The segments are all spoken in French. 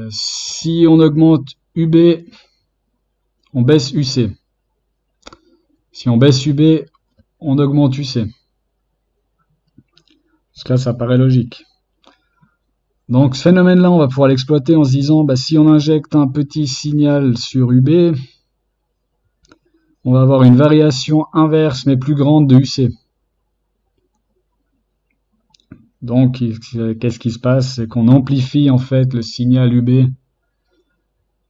Si on augmente UB, on baisse UC. Si on baisse UB, on augmente UC. Jusque-là, ça paraît logique. Donc ce phénomène-là, on va pouvoir l'exploiter en se disant, si on injecte un petit signal sur UB, on va avoir une variation inverse mais plus grande de UC. Donc qu'est-ce qui se passe? C'est qu'on amplifie en fait le signal UB, le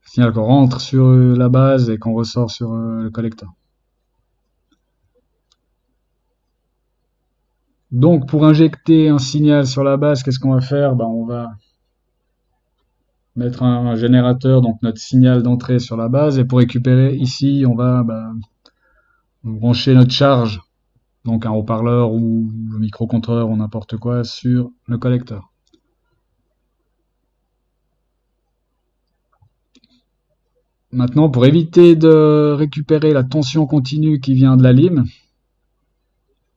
signal qu'on rentre sur la base et qu'on ressort sur le collecteur. Donc pour injecter un signal sur la base, qu'est-ce qu'on va faire? On va mettre un générateur, donc notre signal d'entrée sur la base, et pour récupérer ici, on va brancher notre charge, donc un haut-parleur ou le microcontrôleur ou n'importe quoi, sur le collecteur. Maintenant, pour éviter de récupérer la tension continue qui vient de la lime,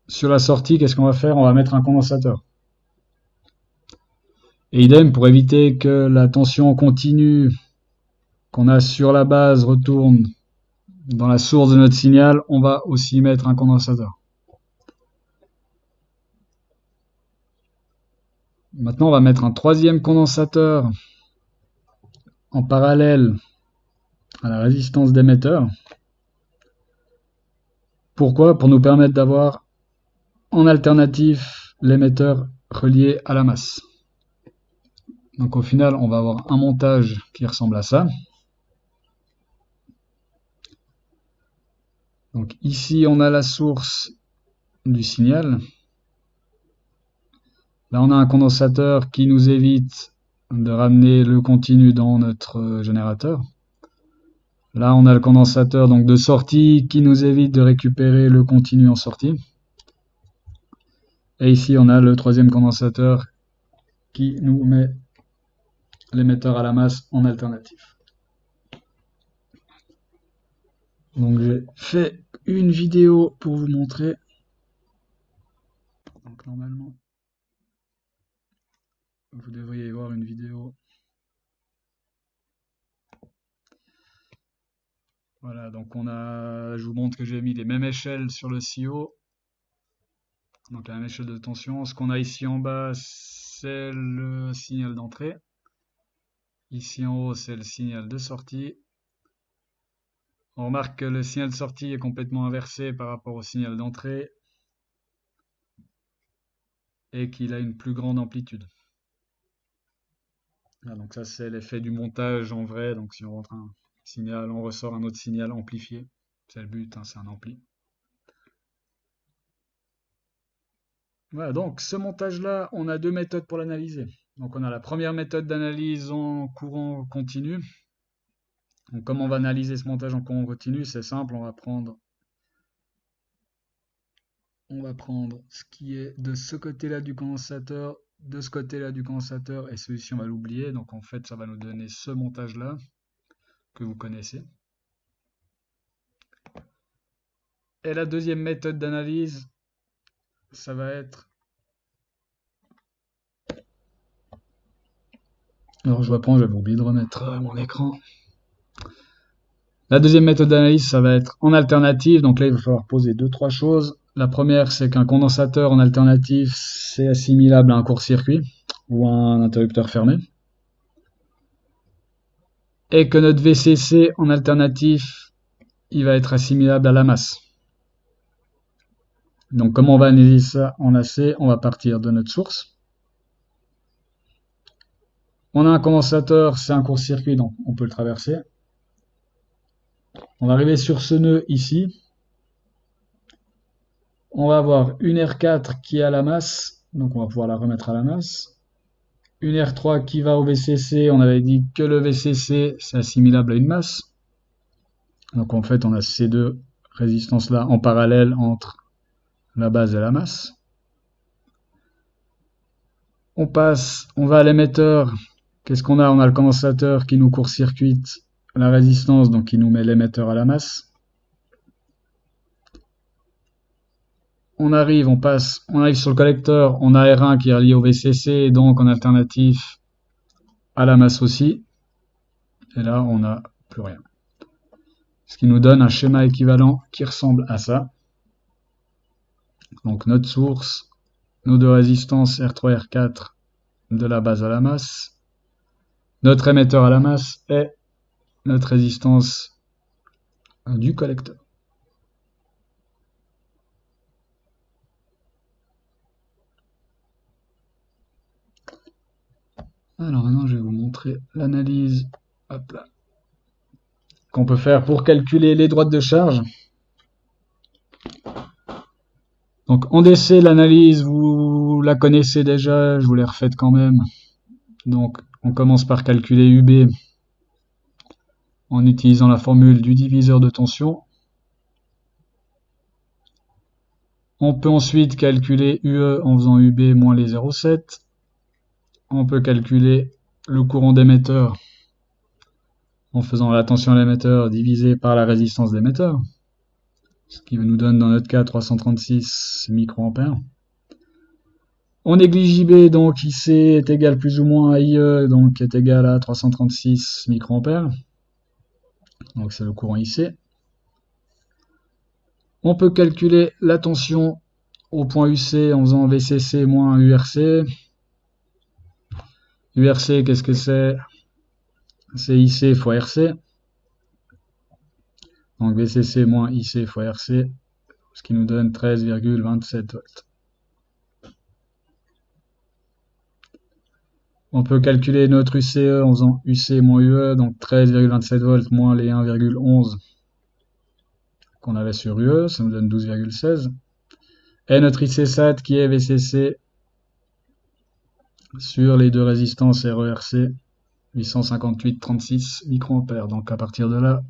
sur la sortie, qu'est-ce qu'on va faire? On va mettre un condensateur. Et idem, pour éviter que la tension continue qu'on a sur la base retourne dans la source de notre signal, on va aussi mettre un condensateur. Maintenant, on va mettre un troisième condensateur en parallèle à la résistance d'émetteur. Pourquoi? Pour nous permettre d'avoir en alternative l'émetteur relié à la masse. Donc au final, on va avoir un montage qui ressemble à ça. Donc ici, on a la source du signal. Là, on a un condensateur qui nous évite de ramener le continu dans notre générateur. Là, on a le condensateur donc de sortie qui nous évite de récupérer le continu en sortie. Et ici, on a le troisième condensateur qui nous met l'émetteur à la masse en alternative. Donc j'ai fait une vidéo pour vous montrer. Donc normalement, vous devriez voir une vidéo. Voilà, donc je vous montre que j'ai mis les mêmes échelles sur le CIO. Donc la même échelle de tension. Ce qu'on a ici en bas, c'est le signal d'entrée. Ici en haut, c'est le signal de sortie. On remarque que le signal de sortie est complètement inversé par rapport au signal d'entrée et qu'il a une plus grande amplitude. Là, donc ça, c'est l'effet du montage en vrai. Donc si on rentre un signal, on ressort un autre signal amplifié. C'est le but, c'est un ampli. Voilà, donc ce montage-là, on a deux méthodes pour l'analyser. Donc on a la première méthode d'analyse en courant continu. Donc comment on va analyser ce montage en courant continu? C'est simple, on va prendre ce qui est de ce côté-là du condensateur, de ce côté-là du condensateur, et celui-ci on va l'oublier. Donc en fait, ça va nous donner ce montage-là que vous connaissez. Et la deuxième méthode d'analyse, ça va être... Alors je reprends, j'avais oublié de remettre mon écran. La deuxième méthode d'analyse, ça va être en alternative. Donc là, il va falloir poser 2-3 choses. La première, c'est qu'un condensateur en alternative, c'est assimilable à un court-circuit ou à un interrupteur fermé. Et que notre VCC en alternatif, il va être assimilable à la masse. Donc comment on va analyser ça en AC? On va partir de notre source. On a un condensateur, c'est un court-circuit, donc on peut le traverser. On va arriver sur ce nœud ici. On va avoir une R4 qui est à la masse, donc on va pouvoir la remettre à la masse. Une R3 qui va au VCC, on avait dit que le VCC c'est assimilable à une masse. Donc en fait on a ces deux résistances là en parallèle entre la base et la masse. On va à l'émetteur. Qu'est-ce qu'on a? On a le condensateur qui nous court-circuite la résistance, donc qui nous met l'émetteur à la masse. On arrive sur le collecteur, on a R1 qui est relié au VCC, et donc en alternatif, à la masse aussi. Et là, on n'a plus rien. Ce qui nous donne un schéma équivalent qui ressemble à ça. Donc notre source, nos deux résistances R3 R4 de la base à la masse, notre émetteur à la masse et notre résistance du collecteur. Alors maintenant, je vais vous montrer l'analyse qu'on peut faire pour calculer les droites de charge. Donc en DC, l'analyse, vous la connaissez déjà, je vous l'ai refaite quand même. Donc on commence par calculer UB en utilisant la formule du diviseur de tension. On peut ensuite calculer UE en faisant UB moins les 0,7. On peut calculer le courant d'émetteur en faisant la tension à l'émetteur divisé par la résistance d'émetteur, ce qui nous donne dans notre cas 336 microampères. On néglige IB, donc IC est égal plus ou moins à IE, donc est égal à 336 microampères. Donc c'est le courant IC. On peut calculer la tension au point UC en faisant VCC moins URC. URC, qu'est-ce que c'est? C'est IC fois RC. Donc VCC moins IC fois RC, ce qui nous donne 13,27 volts. On peut calculer notre UCE en faisant UC moins UE, donc 13,27 volts moins les 1,11 qu'on avait sur UE, ça nous donne 12,16. Et notre ICSAT qui est VCC sur les deux résistances RERC, 858,36 microampères. Donc à partir de là,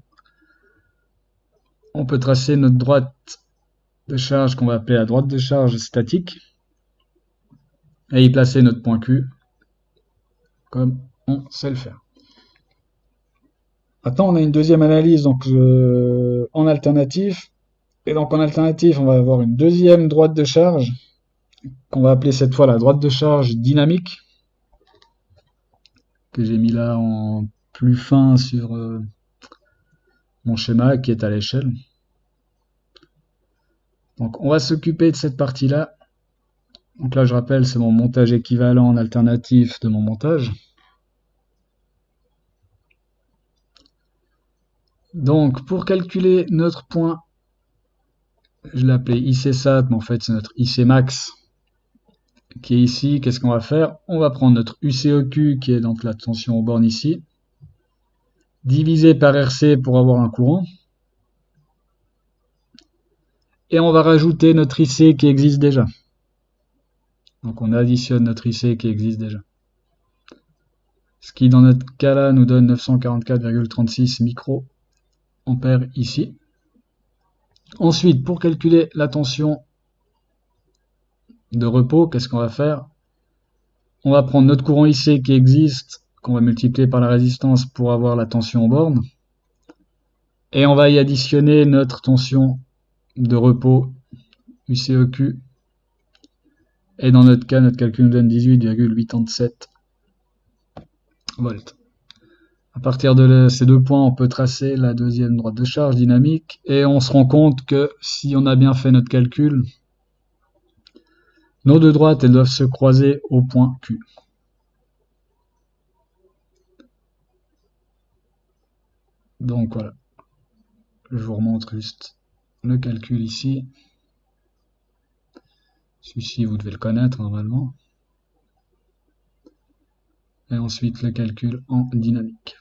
on peut tracer notre droite de charge qu'on va appeler la droite de charge statique et y placer notre point Q comme on sait le faire. Maintenant, on a une deuxième analyse donc en alternatif. Et donc en alternatif, on va avoir une deuxième droite de charge qu'on va appeler cette fois la droite de charge dynamique, que j'ai mis là en plus fin sur mon schéma qui est à l'échelle. Donc on va s'occuper de cette partie-là. Donc là, je rappelle, c'est mon montage équivalent en alternatif de mon montage. Donc pour calculer notre point, je l'ai appelé ICSAT, mais en fait c'est notre IC max qui est ici. Qu'est-ce qu'on va faire? On va prendre notre UCOQ qui est donc la tension aux bornes ici, divisé par RC pour avoir un courant. Et on va rajouter notre IC qui existe déjà. Donc on additionne notre IC qui existe déjà. Ce qui dans notre cas là nous donne 944,36 microampères ici. Ensuite, pour calculer la tension de repos, qu'est-ce qu'on va faire? On va prendre notre courant IC qui existe, qu'on va multiplier par la résistance pour avoir la tension aux bornes. Et on va y additionner notre tension de repos UCOQ. Et dans notre cas, notre calcul nous donne 18,87 volts. À partir de ces deux points, on peut tracer la deuxième droite de charge dynamique. Et on se rend compte que si on a bien fait notre calcul, nos deux droites, elles doivent se croiser au point Q. Donc voilà. Je vous remontre juste le calcul ici. Celui-ci, vous devez le connaître normalement. Et ensuite le calcul en dynamique.